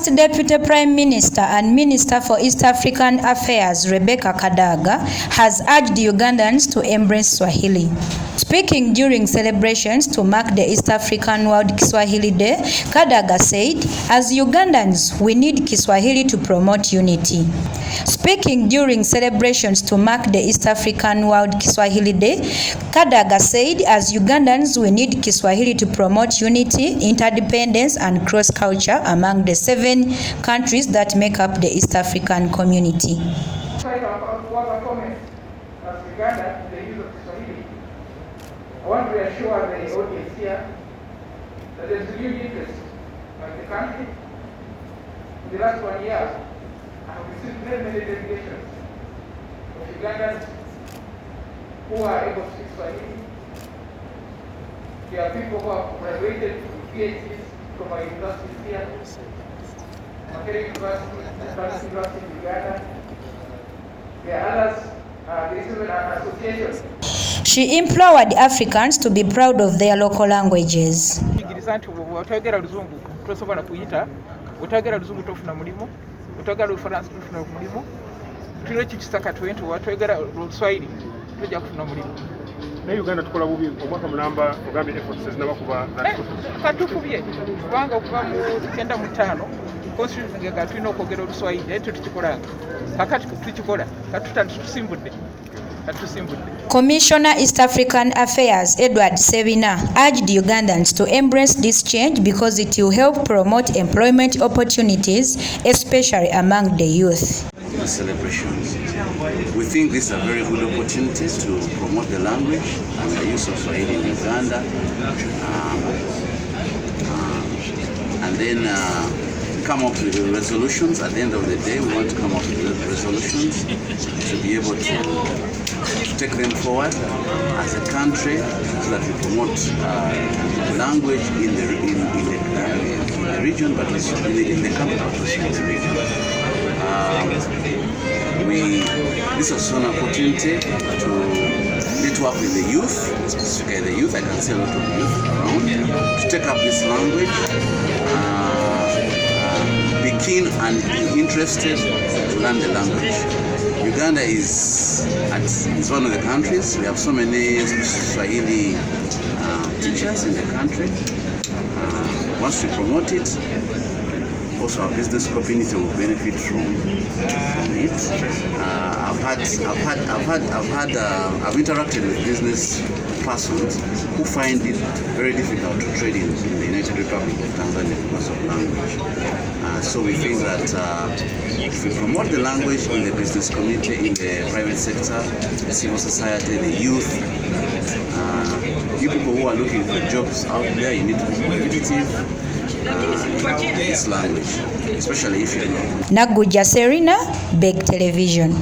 First Deputy Prime Minister and Minister for East African Affairs, Rebecca Kadaga, has urged Ugandans to embrace Swahili. Speaking during celebrations to mark the East African World Kiswahili Day, Kadaga said, as Ugandans, we need Kiswahili to promote unity. Speaking during celebrations to mark the East African World Kiswahili Day, Kadaga said, as Ugandans, we need Kiswahili to promote unity, interdependence, and cross-culture among the 7 countries that make up the East African community. I want to reassure the audience here that there is real interest by the country. In the last 1 year, I have received very many delegations of Ugandans who are able to speak Swahili. There are people who have graduated with PhDs from our universities here, Makerere University, University in Uganda. There are others, there is even an association. She implored Africans to be proud of their local languages. Uganda tukola bubi omwaka mulamba ogambye efforts ezinabakuba katufubye kubanga okuva mu 95 constitution nga tulina okwogera oluswayiri ekyo tukikolanga kakati tukikola katusimbudde. Commissioner East African Affairs Edward Sebina urged Ugandans to embrace this change because it will help promote employment opportunities, especially among the youth. Celebrations. We think these are very good opportunities to promote the language and the use of Swahili in Uganda, and then come up with resolutions. At the end of the day, we want to come up with resolutions to be able to take them forward as a country so that we promote language in the region, but in the capital of the region. This is an opportunity to network with the youth, specifically the youth. I can see a lot of youth around to take up this language, be keen and interested to learn the language. Uganda is one of the countries. We have so many Swahili teachers in the country. Once we promote it, also our business community will benefit from it. I've interacted with business persons who find it very difficult to trade in the United Republic of Tanzania because of language. So we think that if we promote the language in the business community, in the private sector, the civil society, the youth, you people who are looking for jobs out there, you need to be competitive. This language, especially if you're not. Nagujja Serena, Big Television.